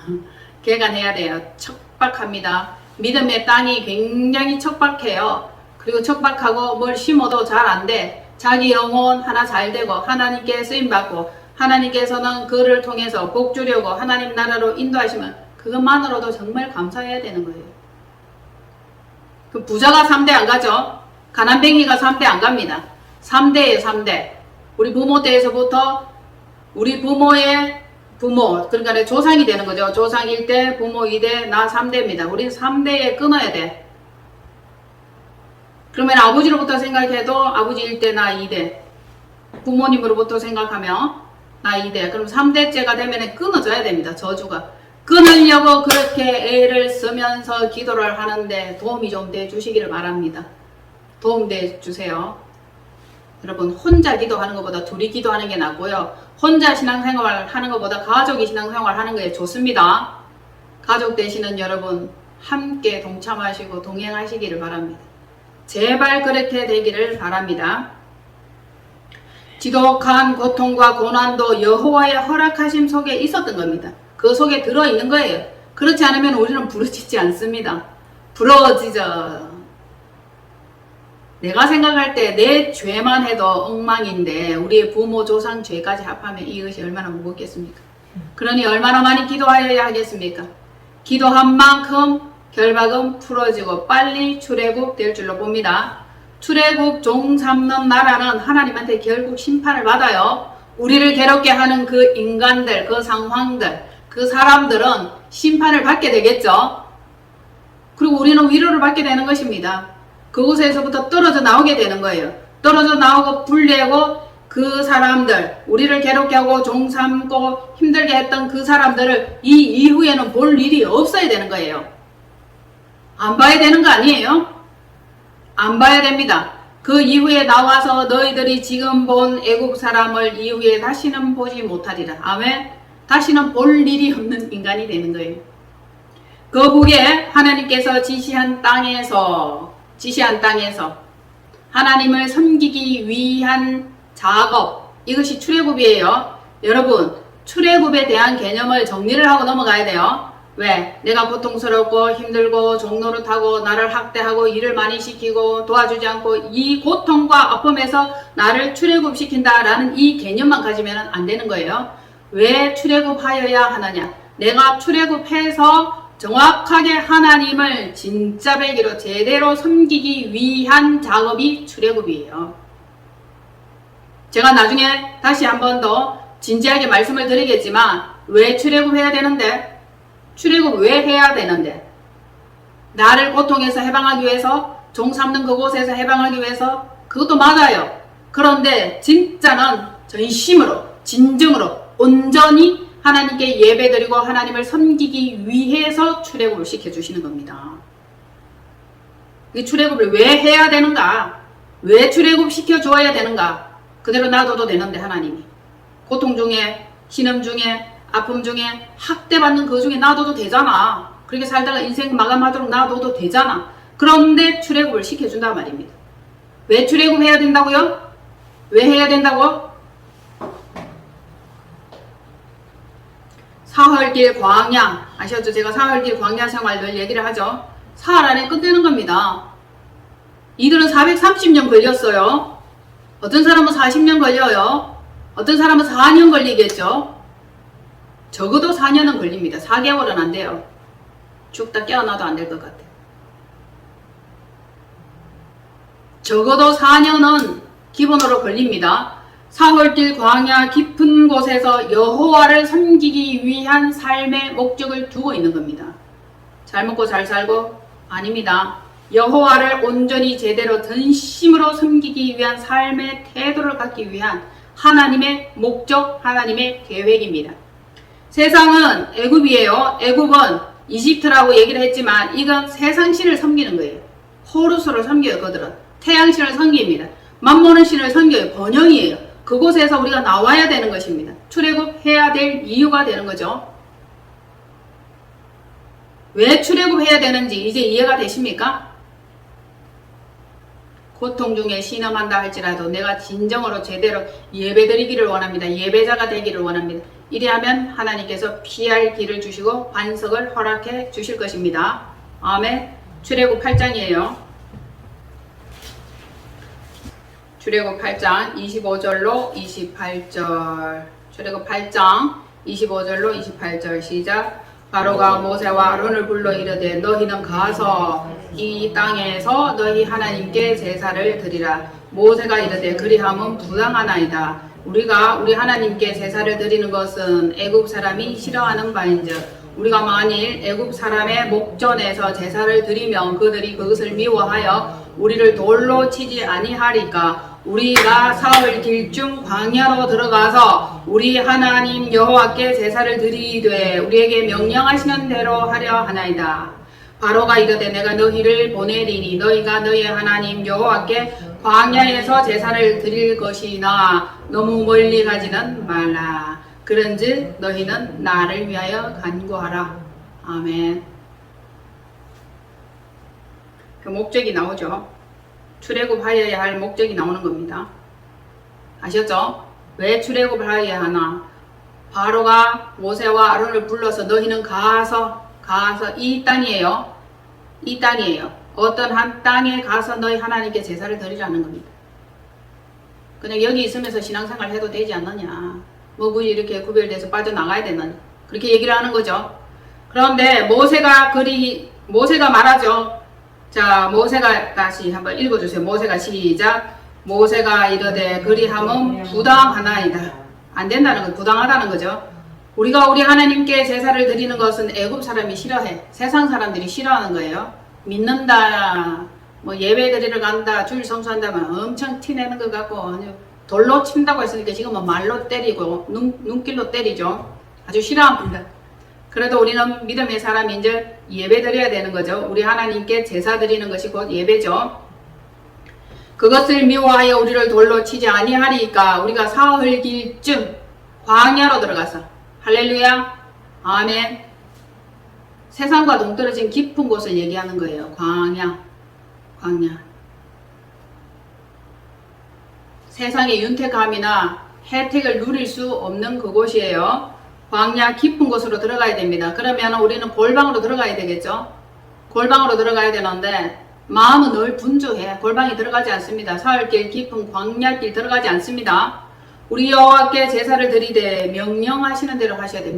개간해야 돼요. 척박합니다. 믿음의 땅이 굉장히 척박해요. 그리고 척박하고 뭘 심어도 잘 안 돼. 자기 영혼 하나 잘 되고 하나님께 쓰임받고 하나님께서는 그를 통해서 복 주려고 하나님 나라로 인도하시면 그것만으로도 정말 감사해야 되는 거예요. 그 부자가 3대 안 가죠? 가난뱅이가 3대 안 갑니다. 3대예요, 3대. 우리 부모 때에서부터 우리 부모의 부모, 그러니까 조상이 되는 거죠. 조상 1대, 부모 2대, 나 3대입니다. 우리는 3대에 끊어야 돼. 그러면 아버지로부터 생각해도 아버지 1대, 나 2대. 부모님으로부터 생각하면 나 2대. 그럼 3대째가 되면 끊어져야 됩니다. 저주가. 끊으려고 그렇게 애를 쓰면서 기도를 하는데 도움이 좀 돼 주시기를 바랍니다. 도움 돼 주세요. 여러분, 혼자 기도하는 것보다 둘이 기도하는 게 낫고요. 혼자 신앙생활 하는 것보다 가족이 신앙생활 하는 게 좋습니다. 가족 되시는 여러분 함께 동참하시고 동행하시기를 바랍니다. 제발 그렇게 되기를 바랍니다. 지독한 고통과 고난도 여호와의 허락하심 속에 있었던 겁니다. 그 속에 들어있는 거예요. 그렇지 않으면 우리는 부르짖지 않습니다. 부러지죠. 내가 생각할 때 내 죄만 해도 엉망인데 우리의 부모 조상 죄까지 합하면 이것이 얼마나 무겁겠습니까? 그러니 얼마나 많이 기도하여야 하겠습니까? 기도한 만큼 결박은 풀어지고 빨리 출애굽 될 줄로 봅니다. 출애굽 종 삼는 나라는 하나님한테 결국 심판을 받아요. 우리를 괴롭게 하는 그 인간들, 그 상황들, 그 사람들은 심판을 받게 되겠죠. 그리고 우리는 위로를 받게 되는 것입니다. 그곳에서부터 떨어져 나오게 되는 거예요. 떨어져 나오고 불리고 그 사람들, 우리를 괴롭게 하고 종 삼고 힘들게 했던 그 사람들을 이 이후에는 볼 일이 없어야 되는 거예요. 안 봐야 되는 거 아니에요? 안 봐야 됩니다. 그 이후에 나와서 너희들이 지금 본 애국 사람을 이후에 다시는 보지 못하리라. 아멘. 다시는 볼 일이 없는 인간이 되는 거예요. 그 후에 하나님께서 지시한 땅에서 하나님을 섬기기 위한 작업, 이것이 출애굽이에요. 여러분, 출애굽에 대한 개념을 정리를 하고 넘어가야 돼요. 왜? 내가 고통스럽고 힘들고 종노릇하고 나를 학대하고 일을 많이 시키고 도와주지 않고 이 고통과 아픔에서 나를 출애굽시킨다라는 이 개념만 가지면 안 되는 거예요. 왜 출애굽하여야 하느냐? 내가 출애굽해서 정확하게 하나님을 진짜 배기로 제대로 섬기기 위한 작업이 출애굽이에요. 제가 나중에 다시 한 번 더 진지하게 말씀을 드리겠지만 왜 출애굽해야 되는데? 출애굽 왜 해야 되는데? 나를 고통에서 해방하기 위해서, 종 삼는 그곳에서 해방하기 위해서, 그것도 맞아요. 그런데 진짜는 전심으로, 진정으로, 온전히 하나님께 예배드리고 하나님을 섬기기 위해서 출애굽을 시켜주시는 겁니다. 이 출애굽을 왜 해야 되는가? 왜 출애굽 시켜줘야 되는가? 그대로 놔둬도 되는데 하나님이 고통 중에, 신음 중에, 아픔 중에, 학대받는 그 중에 놔둬도 되잖아. 그렇게 살다가 인생 마감하도록 놔둬도 되잖아. 그런데 출애굽을 시켜준단 말입니다. 왜 출애굽해야 된다고요? 왜 해야 된다고? 사흘길 광야, 아셨죠? 제가 사흘길 광야 생활 늘 얘기를 하죠. 사흘 안에 끝내는 겁니다. 이들은 430년 걸렸어요. 어떤 사람은 40년 걸려요. 어떤 사람은 4년 걸리겠죠. 적어도 4년은 걸립니다. 4개월은 안 돼요. 죽다 깨어나도 안 될 것 같아요. 적어도 4년은 기본으로 걸립니다. 사흘길 광야 깊은 곳에서 여호와를 섬기기 위한 삶의 목적을 두고 있는 겁니다. 잘 먹고 잘 살고? 아닙니다. 여호와를 온전히 제대로 전심으로 섬기기 위한 삶의 태도를 갖기 위한 하나님의 목적, 하나님의 계획입니다. 세상은 애굽이에요. 애굽은 이집트라고 얘기를 했지만 이건 세상신을 섬기는 거예요. 호루스를 섬겨요. 그들은 태양신을 섬깁니다. 맘모는 신을 섬겨요. 번영이에요. 그곳에서 우리가 나와야 되는 것입니다. 출애굽해야 될 이유가 되는 거죠. 왜 출애굽해야 되는지 이제 이해가 되십니까? 고통 중에 신음한다 할지라도 내가 진정으로 제대로 예배드리기를 원합니다. 예배자가 되기를 원합니다. 이리하면 하나님께서 피할 길을 주시고 반석을 허락해 주실 것입니다. 아멘. 출애굽 8장이에요. 출애굽 8장 25절로 28절. 출애굽 8장 25절로 28절 시작. 바로가 모세와 아론을 불러 이르되 너희는 가서 이 땅에서 너희 하나님께 제사를 드리라. 모세가 이르되 그리함은 부당하나이다. 우리가 우리 하나님께 제사를 드리는 것은 애굽 사람이 싫어하는 바인즉 우리가 만일 애굽 사람의 목전에서 제사를 드리면 그들이 그것을 미워하여 우리를 돌로 치지 아니하리까. 우리가 사흘 길중 광야로 들어가서 우리 하나님 여호와께 제사를 드리되 우리에게 명령하시는 대로 하려 하나이다. 바로가 이르되 내가 너희를 보내리니 너희가 너희 하나님 여호와께 광야에서 제사를 드릴 것이나 너무 멀리 가지는 말라. 그런즉 너희는 나를 위하여 간구하라. 아멘. 그 목적이 나오죠. 출애굽하여야 할 목적이 나오는 겁니다. 아셨죠? 왜 출애굽을 하여야 하나? 바로가 모세와 아론을 불러서 너희는 가서 이 땅이에요. 이 땅이에요. 어떤 한 땅에 가서 너희 하나님께 제사를 드리라는 겁니다. 그냥 여기 있으면서 신앙생활 해도 되지 않느냐. 뭐 굳이 이렇게 구별돼서 빠져나가야 되느냐. 그렇게 얘기를 하는 거죠. 그런데 모세가 말하죠. 자, 모세가 다시 한번 읽어주세요. 모세가 시작. 모세가 이르되 그리함은 부당하나이다. 안 된다는 거, 부당하다는 거죠. 우리가 우리 하나님께 제사를 드리는 것은 애굽 사람이 싫어해. 세상 사람들이 싫어하는 거예요. 믿는다, 뭐 예배 드리러 간다, 주일 성수한다면 엄청 티내는 것 같고 돌로 친다고 했으니까 지금은 말로 때리고 눈길로 때리죠. 아주 싫어합니다. 그래도 우리는 믿음의 사람이 이제 예배 드려야 되는 거죠. 우리 하나님께 제사 드리는 것이 곧 예배죠. 그것을 미워하여 우리를 돌로 치지 아니하리까 우리가 사흘길쯤 광야로 들어가서 할렐루야 아멘. 세상과 동떨어진 깊은 곳을 얘기하는 거예요. 광야. 세상의 윤택함이나 혜택을 누릴 수 없는 그곳이에요. 광야 깊은 곳으로 들어가야 됩니다. 그러면 우리는 골방으로 들어가야 되겠죠. 골방으로 들어가야 되는데 마음은 늘 분주해. 골방에 들어가지 않습니다. 사흘길 깊은 광야길 들어가지 않습니다. 우리 여호와께 제사를 드리되 명령하시는 대로 하셔야 돼.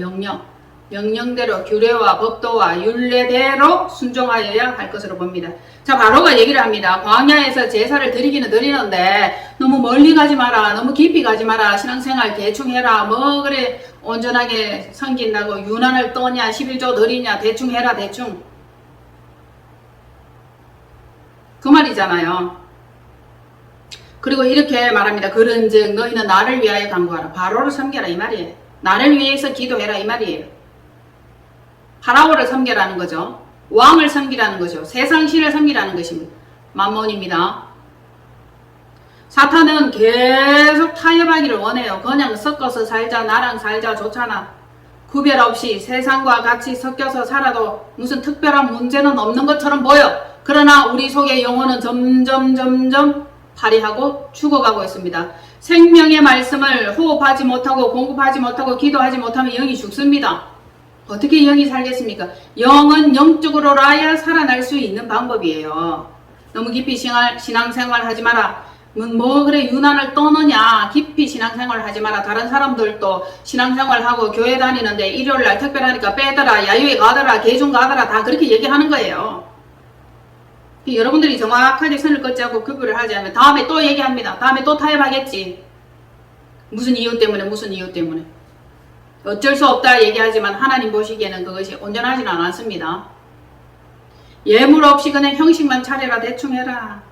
명령대로 규례와 법도와 율례대로 순종하여야 할 것으로 봅니다. 자, 바로가 얘기를 합니다. 광야에서 제사를 드리기는 드리는데 너무 멀리 가지 마라. 너무 깊이 가지 마라. 신앙생활 대충 해라. 뭐 그래 온전하게 섬긴다고 유난을 떠냐 11조 드리냐 대충 해라 대충. 그 말이잖아요. 그리고 이렇게 말합니다. 그런즉 너희는 나를 위하여 간구하라. 바로를 섬겨라 이 말이에요. 나를 위해서 기도해라 이 말이에요. 파라오를 섬겨라는 거죠. 왕을 섬기라는 거죠. 세상 신을 섬기라는 것입니다. 만몬입니다. 사탄은 계속 타협하기를 원해요. 그냥 섞어서 살자, 나랑 살자 좋잖아. 구별 없이 세상과 같이 섞여서 살아도 무슨 특별한 문제는 없는 것처럼 보여. 그러나 우리 속의 영혼은 점점 파리하고 죽어가고 있습니다. 생명의 말씀을 호흡하지 못하고 공급하지 못하고 기도하지 못하면 영이 죽습니다. 어떻게 영이 살겠습니까? 영은 영적으로라야 살아날 수 있는 방법이에요. 너무 깊이 신앙생활 하지 마라. 뭐 그래 유난을 떠느냐. 깊이 신앙생활 하지 마라. 다른 사람들도 신앙생활하고 교회 다니는데 일요일날 특별하니까 빼더라. 야유회 가더라. 개중 가더라. 다 그렇게 얘기하는 거예요. 여러분들이 정확하게 선을 긋지 않고 구별을 하지 않으면 다음에 또 얘기합니다. 다음에 또 타협하겠지. 무슨 이유 때문에 어쩔 수 없다 얘기하지만 하나님 보시기에는 그것이 온전하지는 않습니다. 예물 없이 그냥 형식만 차려라 대충 해라.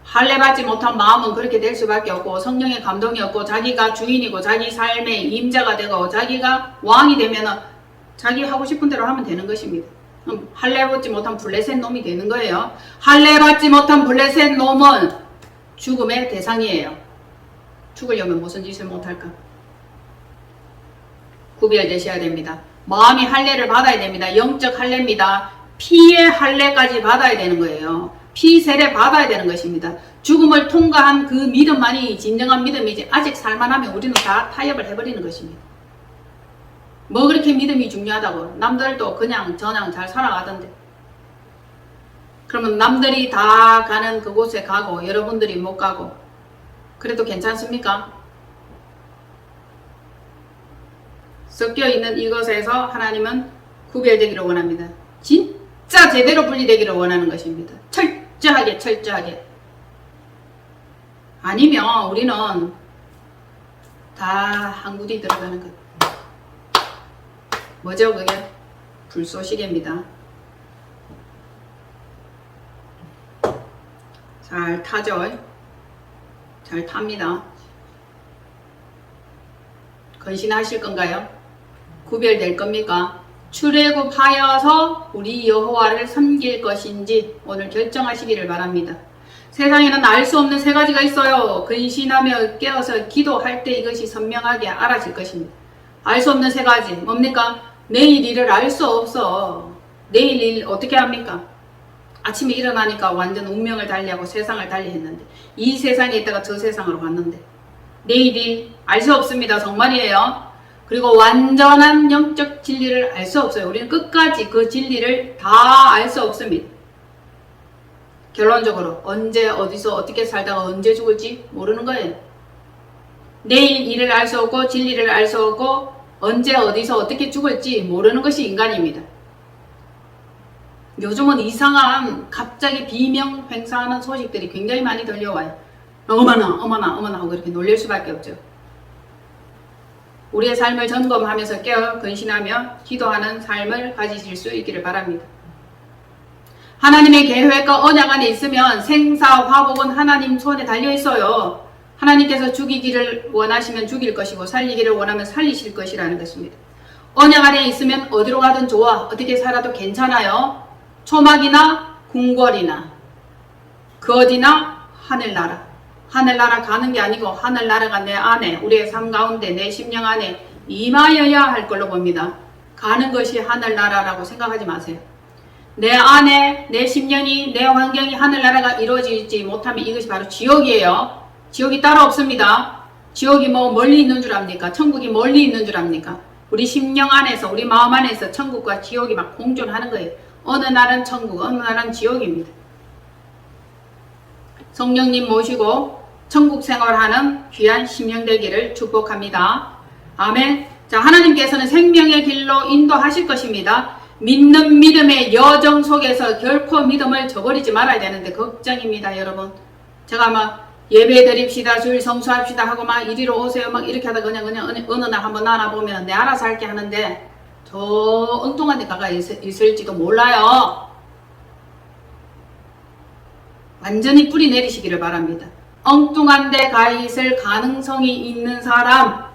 할례 받지 못한 마음은 그렇게 될 수밖에 없고 성령의 감동이 없고 자기가 주인이고 자기 삶의 임자가 되고 자기가 왕이 되면 자기 하고 싶은 대로 하면 되는 것입니다. 할례 받지 못한 블레셋 놈이 되는 거예요. 할례 받지 못한 블레셋 놈은 죽음의 대상이에요. 죽으려면 무슨 짓을 못할까? 구별되셔야 됩니다. 마음이 할례를 받아야 됩니다. 영적 할례입니다. 피의 할례까지 받아야 되는 거예요. 피 세례 받아야 되는 것입니다. 죽음을 통과한 그 믿음만이 진정한 믿음이지 아직 살만하면 우리는 다 타협을 해버리는 것입니다. 뭐 그렇게 믿음이 중요하다고. 남들도 그냥 저냥 잘 살아가던데. 그러면 남들이 다 가는 그곳에 가고 여러분들이 못 가고 그래도 괜찮습니까? 섞여있는 이것에서 하나님은 구별되기를 원합니다. 진짜 제대로 분리되기를 원하는 것입니다. 철저하게. 아니면 우리는 다 한 구디 들어가는 것. 뭐죠 그게? 불쏘시개입니다. 잘 타죠? 잘 탑니다. 건신하실 건가요? 구별될 겁니까? 출애굽하여서 우리 여호와를 섬길 것인지 오늘 결정하시기를 바랍니다. 세상에는 알 수 없는 세 가지가 있어요. 근신하며 깨어서 기도할 때 이것이 선명하게 알아질 것입니다. 알 수 없는 세 가지 뭡니까? 내일 일을 알 수 없어. 내일 일 어떻게 합니까? 아침에 일어나니까 완전 운명을 달리하고 세상을 달리했는데 이 세상에 있다가 저 세상으로 갔는데 내일이 알 수 없습니다. 정말이에요. 그리고 완전한 영적 진리를 알 수 없어요. 우리는 끝까지 그 진리를 다 알 수 없습니다. 결론적으로 언제 어디서 어떻게 살다가 언제 죽을지 모르는 거예요. 내일 일을 알 수 없고 진리를 알 수 없고 언제 어디서 어떻게 죽을지 모르는 것이 인간입니다. 요즘은 이상한 갑자기 비명 횡사하는 소식들이 굉장히 많이 들려와요. 어머나 어머나 어머나 하고 이렇게 놀릴 수밖에 없죠. 우리의 삶을 점검하면서 깨어 근신하며 기도하는 삶을 가지실 수 있기를 바랍니다. 하나님의 계획과 언약 안에 있으면 생사화복은 하나님 손에 달려 있어요. 하나님께서 죽이기를 원하시면 죽일 것이고 살리기를 원하면 살리실 것이라는 것입니다. 언약 안에 있으면 어디로 가든 좋아. 어떻게 살아도 괜찮아요. 초막이나 궁궐이나 그 어디나 하늘나라. 하늘나라 가는 게 아니고 하늘나라가 내 안에 우리의 삶 가운데 내 심령 안에 임하여야 할 걸로 봅니다. 가는 것이 하늘나라라고 생각하지 마세요. 내 안에 내 심령이 내 환경이 하늘나라가 이루어지지 못하면 이것이 바로 지옥이에요. 지옥이 따로 없습니다. 지옥이 뭐 멀리 있는 줄 압니까? 천국이 멀리 있는 줄 압니까? 우리 심령 안에서 우리 마음 안에서 천국과 지옥이 막 공존하는 거예요. 어느 날은 천국 어느 날은 지옥입니다. 성령님 모시고 천국 생활하는 귀한 심령 되기를 축복합니다. 아멘. 자, 하나님께서는 생명의 길로 인도하실 것입니다. 믿는 믿음의 여정 속에서 결코 믿음을 저버리지 말아야 되는데 걱정입니다, 여러분. 제가 막 예배 드립시다, 주일 성수합시다 하고 막 이리로 오세요 막 이렇게 하다 그냥 어느 날 한번 나눠보면 내 알아서 할게 하는데 저 엉뚱한 데 가가 있을지도 몰라요. 완전히 뿌리 내리시기를 바랍니다. 엉뚱한 데 가 있을 가능성이 있는 사람,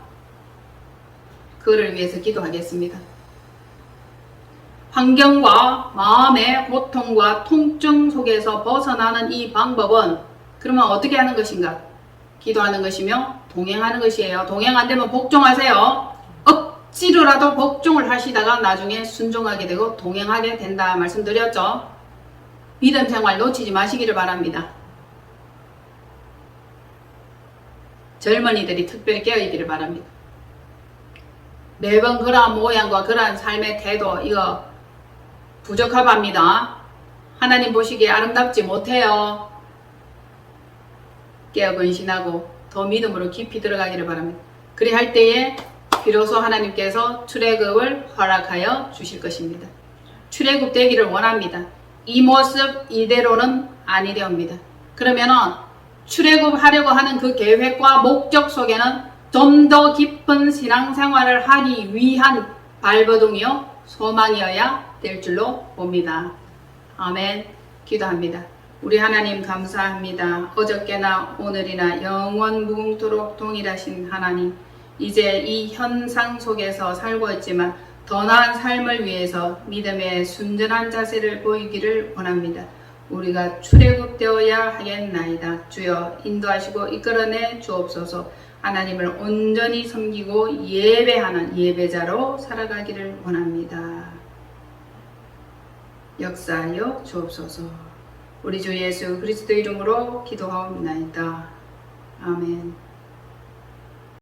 그를 위해서 기도하겠습니다. 환경과 마음의 고통과 통증 속에서 벗어나는 이 방법은 그러면 어떻게 하는 것인가? 기도하는 것이며 동행하는 것이에요. 동행 안 되면 복종하세요. 억지로라도 복종을 하시다가 나중에 순종하게 되고 동행하게 된다 말씀드렸죠. 믿음 생활 놓치지 마시기를 바랍니다. 젊은이들이 특별히 깨어있기를 바랍니다. 매번 그러한 모양과 그러한 삶의 태도 이거 부적합합니다. 하나님 보시기에 아름답지 못해요. 깨어 근신하고 더 믿음으로 깊이 들어가기를 바랍니다. 그리 할 때에 비로소 하나님께서 출애굽을 허락하여 주실 것입니다. 출애굽 되기를 원합니다. 이 모습 이대로는 아니되옵니다. 그러면은 출애굽하려고 하는 그 계획과 목적 속에는 좀 더 깊은 신앙생활을 하기 위한 발버둥이요 소망이어야 될 줄로 봅니다. 아멘. 기도합니다. 우리 하나님 감사합니다. 어저께나 오늘이나 영원 무궁토록 동일하신 하나님, 이제 이 현상 속에서 살고 있지만 더 나은 삶을 위해서 믿음의 순전한 자세를 보이기를 원합니다. 우리가 출애굽되어야 하겠나이다. 주여 인도하시고 이끌어내 주옵소서. 하나님을 온전히 섬기고 예배하는 예배자로 살아가기를 원합니다. 역사하여 주옵소서. 우리 주 예수 그리스도 이름으로 기도하옵나이다. 아멘.